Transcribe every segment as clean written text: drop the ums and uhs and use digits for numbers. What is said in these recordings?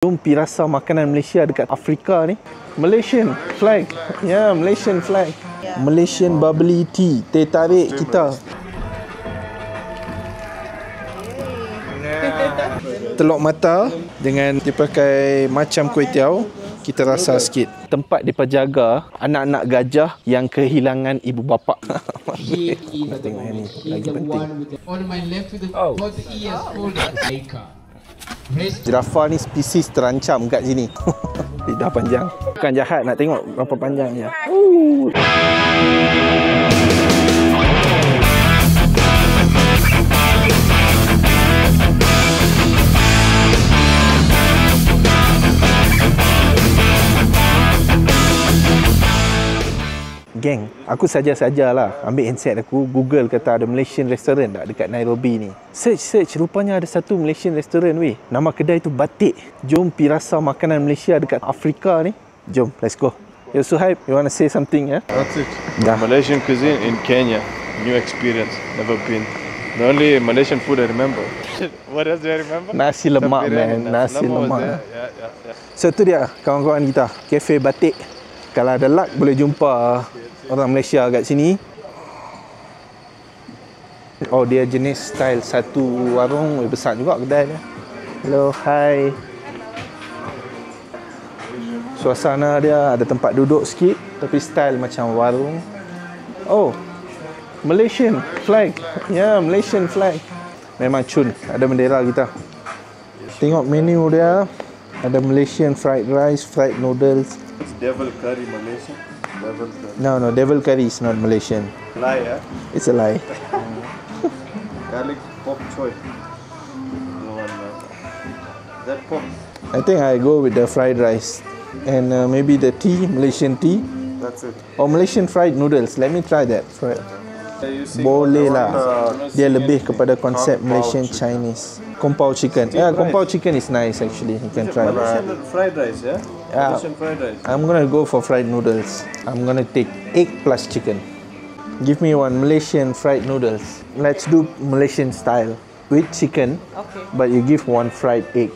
Jom pi rasa makanan Malaysia dekat Afrika ni. Malaysian flag. Ya, Malaysian flag. Malaysian bubbly tea, teh tarik kita. Telok mata dengan dia pakai macam kuih tiaw. Kita rasa sikit. Tempat dia jaga anak-anak gajah yang kehilangan ibu bapa. Tengok yang ni lagi penting. Oh. Jirafah ni spesies terancam kat sini. Lidah panjang. Bukan jahat, nak tengok berapa panjangnya. Geng, aku saja-sajalah ambil handset aku, Google kata ada Malaysian restaurant tak dekat Nairobi ni. Search, rupanya ada satu Malaysian restaurant weh. Nama kedai tu Batik. Jom pi rasa makanan Malaysia dekat Afrika ni. Jom, let's go. Yo Suhaib, you want to say something ya? That's it. Malaysian cuisine in Kenya. New experience, never been. The only Malaysian food I remember. What else do I remember? Nasi lemak man, nasi lemak. Yeah. So tu dia kawan-kawan kita, Cafe Batik. Kalau ada luck boleh jumpa orang Malaysia kat sini. Oh, dia jenis style satu warung, besar juga kedai dia. Hello, hi. Suasana dia ada tempat duduk sikit tapi style macam warung. Oh, Malaysian flag. Ya, Malaysian flag. Memang cun, ada bendera kita. Tengok menu dia. Ada Malaysian fried rice, fried noodles. It's devil curry Malaysian. Devil curry. No, devil curry is not Malaysian. Lie, yeah? It's a lie. Garlic pork choy. No one knows. That pork. I think I go with the fried rice. And maybe the tea, Malaysian tea. That's it. Or Malaysian fried noodles. Let me try that. Boleh lah. Dia lebih kepada konsep Malaysian Chinese. Kung Pao chicken. Yeah, Kung Pao chicken is nice actually. You can try that. Malaysian fried rice, yeah? Malaysian fried rice. I'm gonna go for fried noodles. I'm gonna take egg plus chicken. Give me one Malaysian fried noodles. Let's do Malaysian style with chicken. Okay. But you give one fried egg.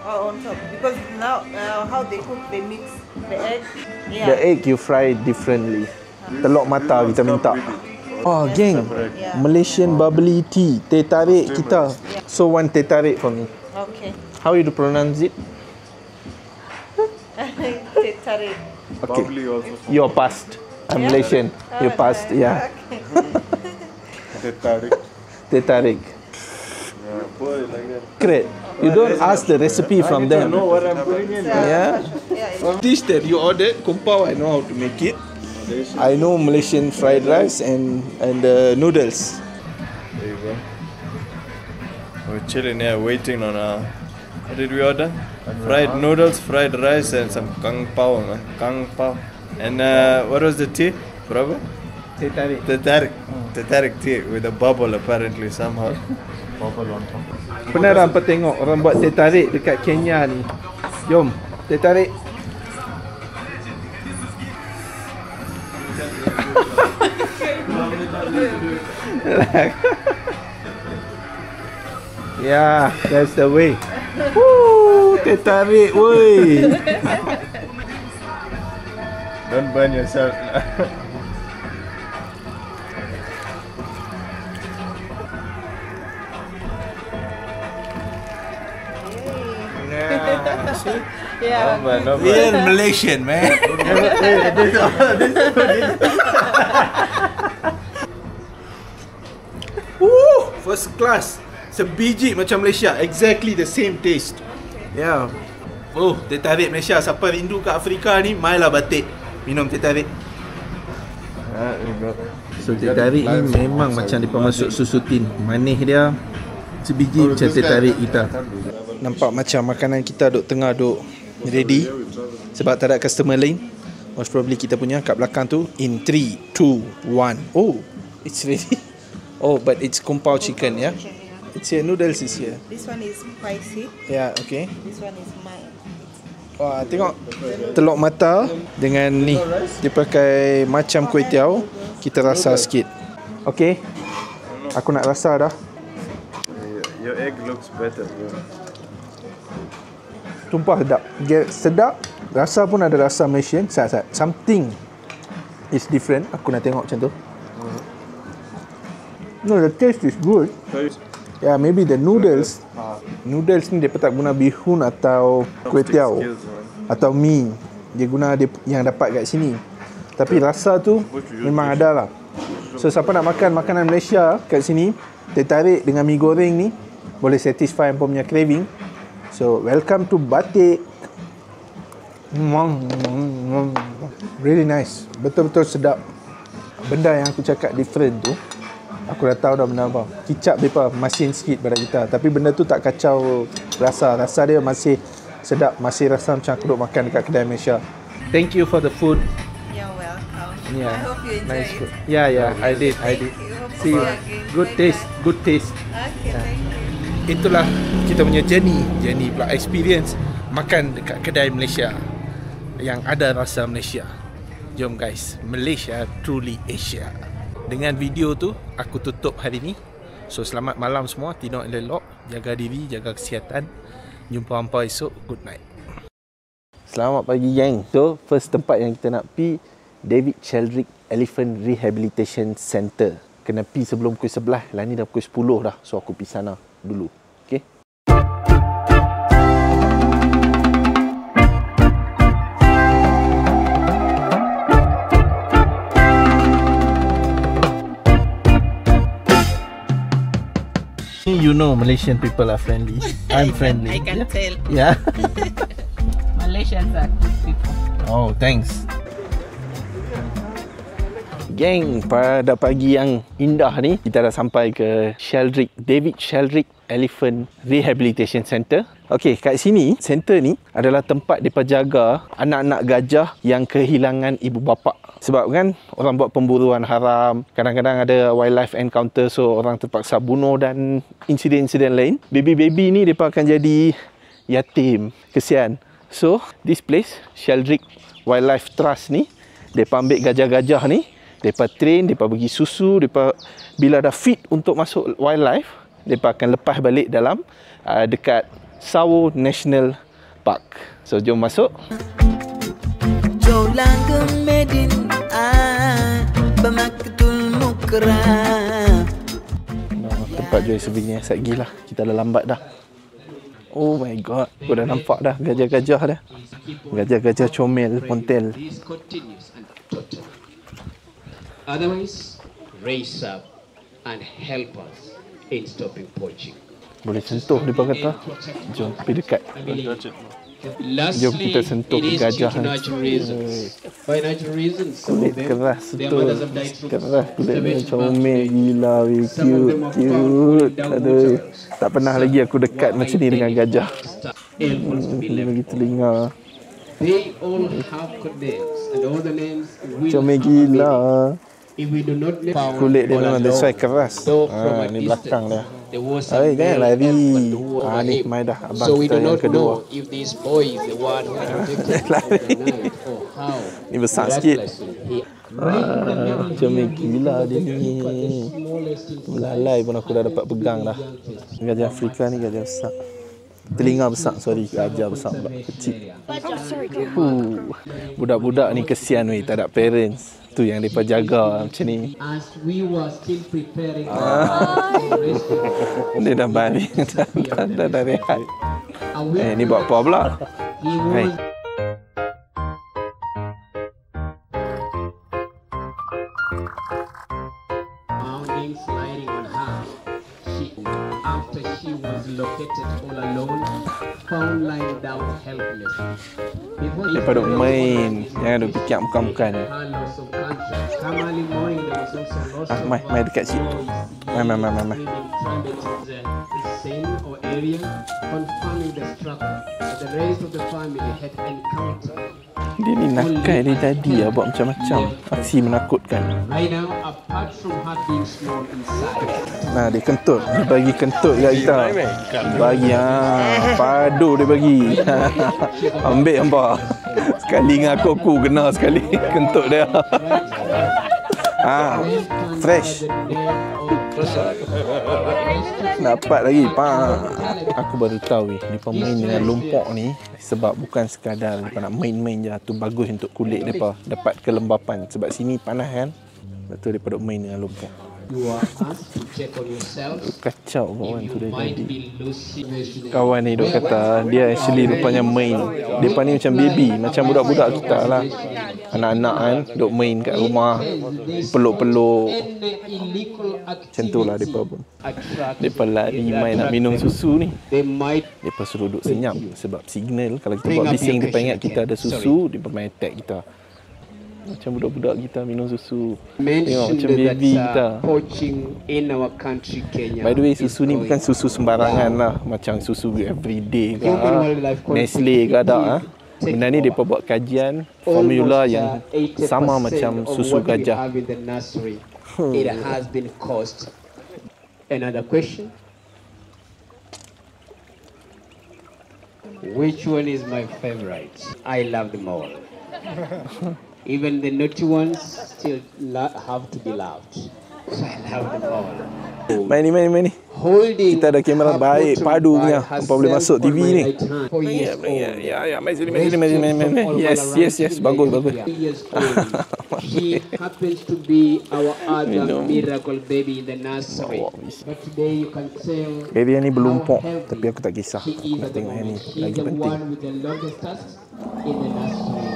Oh, on top. Because now how they cook, they mix the egg. Yeah. The egg you fry differently. Telok mata kita minta. Oh, geng. Yeah. Malaysian bubbly tea, teh tarik kita. So one teh tarik for me. Okay. How you pronounce it? Teh tarik. Okay. Bubbly also. You're past. I'm Malaysian. You're past. Yeah. Teh tarik. Teh tarik. Yeah, boy, like that. Great. You don't ask the recipe from I them. know what I'm putting in. Yeah. Yeah. Dish that you ordered, Kung Pao, I know how to make it. I know Malaysian fried rice and the noodles. There you go. We're chilling here, waiting on what did we order? Fried noodles, fried rice, and some kung pao, man. Kung pao. And what was the tea, brother? Teh tarik. Teh tarik. Teh tarik tea with a bubble apparently somehow. Bubble on top. Pernah nampak tengok orang buat teh tarik dekat Kenya ni. Jom, teh tarik. Yeah, that's the way. Woo, teh tarik, woi. Don't burn yourself. Yeah. No burn. Real Malaysian, man. Woo, first class. Sebiji macam Malaysia, exactly the same taste. Yeah. Oh, teh tarik Malaysia. Siapa rindu kat Afrika ni, mailah Batik minum teh tarik. There you go. So teh tarik ni memang macam dia masuk susu tin. Manis dia sebiji macam teh tarik kita. Nampak macam makanan kita duk tengah duk ready sebab tak ada customer lain. Most probably kita punya kat belakang tu in 3, 2, 1. Oh, it's ready. Oh, but it's Kung Pao chicken, yeah? It's here, noodles is here. This one is spicy. Yeah, okay. This one is mild. Wah, tengok telok mata dengan ni. Dia pakai macam kuih tiaw. Kita rasa sikit. Okay. Aku nak rasa dah. Your egg looks better, bro. Sumpah sedap. Sedap. Rasa pun ada rasa Malaysian. Something is different. Aku nak tengok macam tu. No, the taste is good. Yeah, maybe the noodles. Noodles ni dia tak guna bihun atau kuih tiaw atau mi. Dia guna yang dapat kat sini. Tapi rasa tu memang ada lah. So siapa nak makan makanan Malaysia kat sini, tertarik dengan mi goreng ni, boleh satisfy hampa punya craving. So welcome to Batik. Really nice. Betul-betul sedap. Benda yang aku cakap different tu, aku dah tahu dah benda apa. Kicap mereka masin sikit pada kita. Tapi benda tu tak kacau rasa. Rasa dia masih sedap. Masih rasa macam aku duk makan dekat kedai Malaysia. Thank you for the food. You're welcome. Yeah. I hope you enjoy Nice it. food. Yeah, I did. Thank you. Hope to See you. again. Good taste. Okay, thank you. Itulah kita punya journey pula experience makan dekat kedai Malaysia yang ada rasa Malaysia. Jom guys, Malaysia truly Asia. Dengan video tu aku tutup hari ni. So selamat malam semua, tidur elok, jaga diri, jaga kesihatan. Jumpa hampa esok. Good night. Selamat pagi gang. So first tempat yang kita nak pi, David Sheldrick Elephant Rehabilitation Center. Kena pi sebelum pukul 11. Lah ni dah pukul 10 dah. So aku pi sana dulu. Okay. You know Malaysian people are friendly. I'm friendly. I can tell. Yeah. Malaysians are good people. Oh, thanks. Geng, pada pagi yang indah ni, kita dah sampai ke David Sheldrick Elephant Rehabilitation Center. Okey, kat sini, center ni adalah tempat mereka jaga anak-anak gajah yang kehilangan ibu bapa. Sebab kan, orang buat pemburuan haram, kadang-kadang ada wildlife encounter, so orang terpaksa bunuh dan insiden-insiden lain. Baby-baby ni, mereka akan jadi yatim. Kesian. So, this place, Sheldrick Wildlife Trust ni, mereka ambil gajah-gajah ni, mereka train, mereka bagi susu, mereka bila dah fit untuk masuk wildlife, mereka akan lepas balik dalam dekat Sawo National Park. So jom masuk. Tempat jual souvenir sat gila. Kita dah lambat dah. Oh my god, aku dah nampak dah gajah-gajah dah. Gajah-gajah comel, pontel. Otherwise, raise up and help us in stopping poaching. Boleh sentuh dia kata. Jom pergi dekat. Jom kita sentuh gajah ni. By natural reasons, Kulit keras betul. Keras kulit dia comel gila, cute. Aduh, tak pernah lagi aku dekat macam ni dengan gajah. Dia bagi telinga. They all have good names, and all the names will Comel have a gila. meaning. If we do not Kulit dia memang that's why keras. Ni belakang dia. Hai, jangan lari. Ni mai dah abang So we kita do yang not kedua. know if this boy is the one who protected overnight or how. Ni besar sikit. Miraculously, Comel gila dia ni. Belalai pun aku dah dapat pegang dah. Gajah Afrika ni gajah besar. Telinga besar, sorry. Gajah besar pula. Kecil. Budak-budak ni kesian weh, tak ada parents. Tu yang mereka jaga macam ni. as we were still preparing Dia dah balik. dah rehat. Ni buat apa pula? he Hai. was mounting, sliding on her. After she was located all alone, found lying down helpless. Before Daripada duk main. Jangan duk fikir bukan-bukan. her loss of conscience. Come early morning, there was also loss of Mai dekat situ. Mai. scene or area, confirming the struggle that the rest of the family had encountered. Dia ni nakal dari tadi lah buat macam-macam. Aksi menakutkan. Right now, apart from her being small inside, Nah, dia kentut. Dia bagi kentut kat kita. Bagi padu dia bagi. Ambil hampa. Sekali dengan aku kena sekali kentut dia. Fresh. the name of Dapat lagi, pak. Aku baru tahu dia main dengan lumpur ni sebab bukan sekadar dia nak main-main je. Tu bagus untuk kulit depa dapat kelembapan sebab sini panas kan. Betul dia duk main dengan lumpur. You are asked to check on yourself. Kacau kawan tu You dia might jadi. be losing. Kawan ni duk kata dia actually rupanya main. Depa ni macam baby, macam budak-budak kita lah. Anak-anak kan duk main kat rumah, peluk-peluk. Macam tu lah depa pun. Depa lari main nak minum susu ni. They might Depa suruh duduk senyap sebab signal kalau kita buat bising depa ingat kita ada susu, depa main attack kita. Macam budak-budak kita minum susu. Tengok mentioned macam baby kita. that poaching in our country Kenya. By the way, susu ni is bukan going susu sembarangan lah. Macam susu everyday ke, Human Wildlife Nestle ke ada. Benda ni mereka buat kajian formula yang sama macam susu gajah. Have in the nursery. It has been cost. Another question. Which one is my favorite? I love them all. Even the naughty ones still have to be loved. So I love them all. Main ni. Holding Kita ada kamera her baik, bottom padu by punya. herself Apa boleh masuk on TV my ni. right hand. 4 years old. Ya, main sini. Yes. Bagus. 3 years old. She happens to be our other miracle baby in the nursery. But today you can tell Baby yang ni berlumpur, how healthy tapi aku tak kisah. she Aku is nak at the tengok yang ni. moment. She is Lagi the penting. one with the longest tusks in the nursery.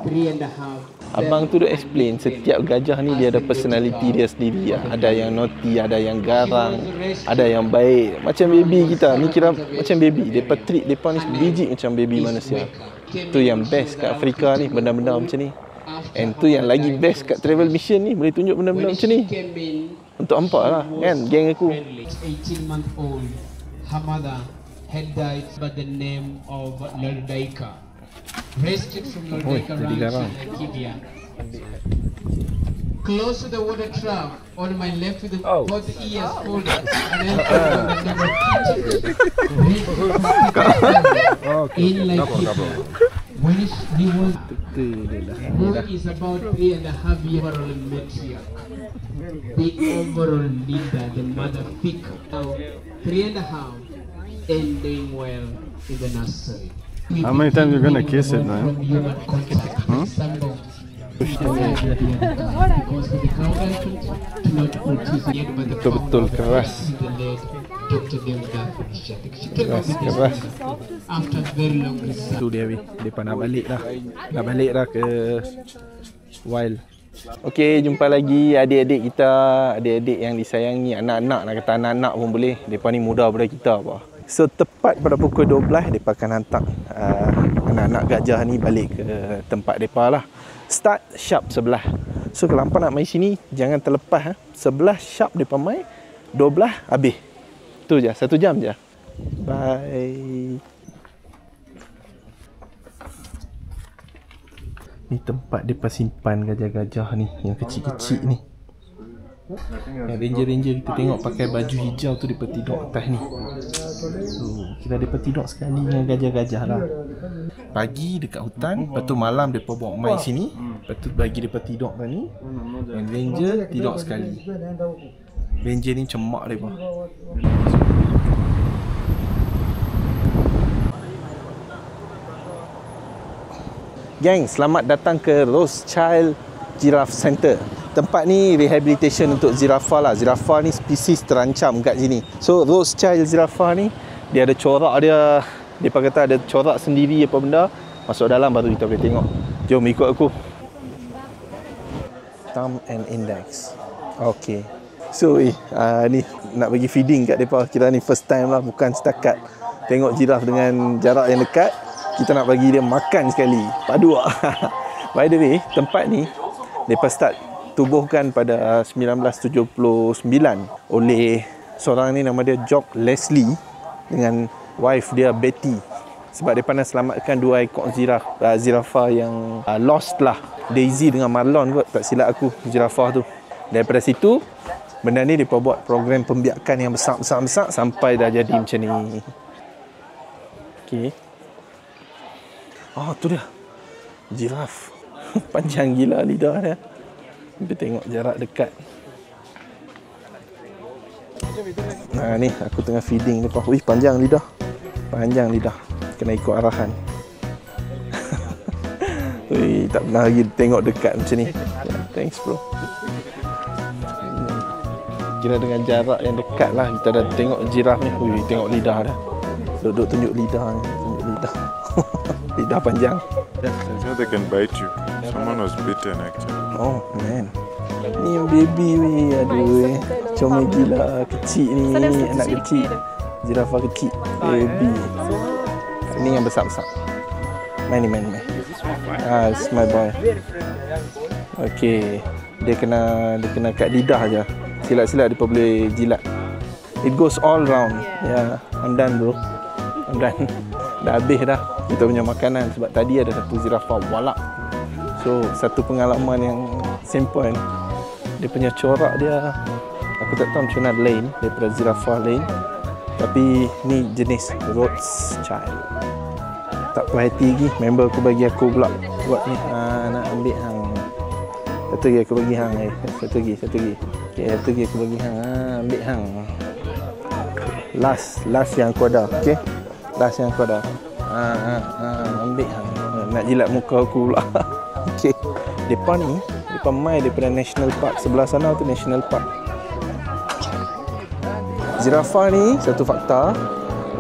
3.5. Abang tu dah explain setiap gajah ni dia ada personality dia sendiri lah. Ada yang naughty, ada yang garang, ada yang baik. Macam baby kita, ni kira macam baby. Depa treat depa ni biji macam baby manusia. Tu yang best kat Afrika ni, benda-benda macam ni. And tu yang lagi best kat travel mission ni, boleh tunjuk benda-benda macam ni. Untuk nampak lah kan, geng aku. 18-month-old, her mother had died by the name of Lordaika. Rescued from Lordaika jadi Ranch garang. in Laikipia. Close to the water trough, on my left with the both ears folded, and then in Laikipia. When he was, who is about 3.5 years overall matriarch, the overall leader, the mother figure. Now 3.5 and doing well in the nursery. How many times you gonna kiss it, man? From human contact. Betul-betul keras. Keras. After very long research. Tu dia weh. Depa nak balik dah ke wild. Okey, jumpa lagi adik-adik kita, adik-adik yang disayangi, anak-anak, nak kata anak-anak pun boleh. Depa ni muda daripada kita apa. So tepat pada pukul 12 depa akan hantar anak-anak gajah ni balik ke tempat depa lah. Start sharp 11. So kalau hampa nak main sini jangan terlepas 11 sharp depa main, 12 habis. Tu je, 1 jam je. Bye. Ni tempat depa simpan gajah-gajah ni yang kecil-kecil ni. Yang ranger-ranger kita tengok pakai baju hijau tu depa tidur atas ni. Kita depa tidur sekali dengan gajah-gajah lah. Pagi dekat hutan, lepas tu malam depa bawa main sini, lepas tu bagi depa tidur kat ni. Dan ranger tidur sekali. Ranger ni cemak depa. Gang, selamat datang ke Rothschild Giraffe Center. Tempat ni rehabilitation untuk zirafah lah. Zirafah ni spesies terancam kat sini. So Rothschild Giraffe ni dia ada corak dia. Depa kata ada corak sendiri apa benda. Masuk dalam baru kita boleh tengok. Jom ikut aku. Thumb and index. Okay. So ni nak bagi feeding kat depa. Kira ni first time lah, bukan setakat tengok jiraf dengan jarak yang dekat. Kita nak bagi dia makan sekali. Padu lah. By the way, tempat ni depa start tubuhkan pada 1979 oleh seorang ni, nama dia Jock Leslie dengan wife dia Betty. Sebab mereka nak selamatkan 2 ekor zirafah yang lost lah. Daisy dengan Marlon kot, tak silap aku, zirafah tu. Daripada situ, benda ni mereka buat program pembiakan yang besar sampai dah jadi macam ni. Okay. Oh, tu dia. Jiraf. Panjang gila lidah dia. Kita tengok jarak dekat. Ni aku tengah feeding depan. Wih, panjang lidah. Panjang lidah. Kena ikut arahan. Wih, tak pernah lagi tengok dekat macam ni. Thanks bro. Kira dengan jarak yang dekat lah kita dah tengok jiraf ni. Wih, tengok lidah dah. Duduk tunjuk lidah ni. Tunjuk lidah. Lidah panjang. So they can bite you. Someone was bitten actually. Oh man. Ni yang baby weh. Aduh. Comel gila. Kecil ni. Anak kecil. Jirafah kecil. Baby. Ni yang besar-besar. Main. It's my boy. Okay. Dia kena kat lidah je. Silap-silap dia boleh jilat. It goes all round. Yeah. I'm done bro. I'm done. Dah habis dah kita punya makanan. Sebab tadi ada satu zirafah walak. So satu pengalaman yang simple. Dia punya corak dia, aku tak tahu macam mana lain daripada zirafah lain. Tapi ni jenis Rothschild. Tak puas hati lagi, member aku bagi aku pula buat ni. Nak ambil hang. Satu lagi aku bagi hang. Satu lagi. Okay, satu lagi aku bagi hang. Ambil hang. Last yang aku ada. Okay, last yang aku ada. Ambil hang. Nak jilat muka aku pula. Okay, depan ni, depan mai daripada National Park. Sebelah sana tu National Park. Zirafah ni, satu fakta,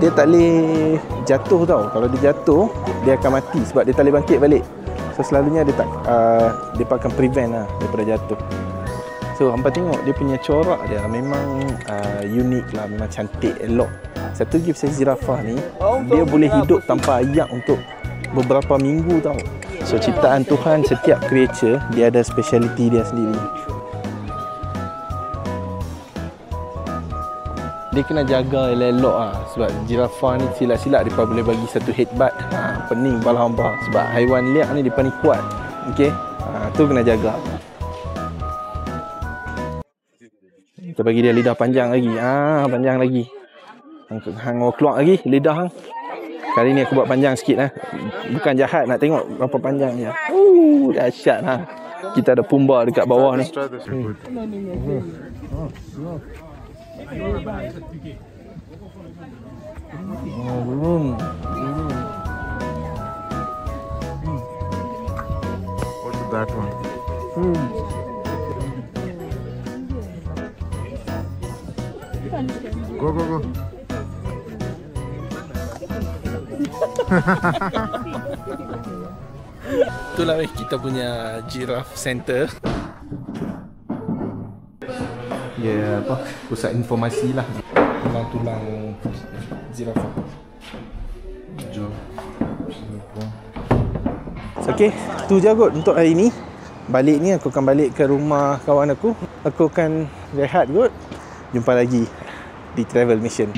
dia tak boleh jatuh tau. Kalau dia jatuh, dia akan mati sebab dia tak boleh bangkit balik. So selalunya dia akan prevent lah daripada jatuh. So hampa tengok dia punya corak dia memang unik lah, memang cantik, elok. Satu lagi pasal zirafah ni, dia boleh hidup tanpa ayak untuk beberapa minggu tau. So ciptaan Tuhan, setiap creature dia ada speciality dia sendiri. Dia kena jaga elok-elok lah. Sebab jirafah ni silap-silap dia boleh bagi satu headbutt. Pening kepala hamba. Sebab haiwan liak ni dia ni kuat. Okay, tu kena jaga. Kita bagi dia lidah panjang lagi. Panjang lagi. Hang keluar lagi lidah hang. Kali ni aku buat panjang sikit lah. Bukan jahat, nak tengok berapa panjang dia. Dahsyat lah. Kita ada pumba dekat bawah ni. Belum. What's that one? Go. Itulah kita punya giraffe center. Ya, pusat informasi lah. Tulang-tulang zirafah. Okay, tu je kot untuk hari ni. Balik ni aku akan balik ke rumah kawan aku. Aku akan rehat kot. Jumpa lagi di Travel Mission.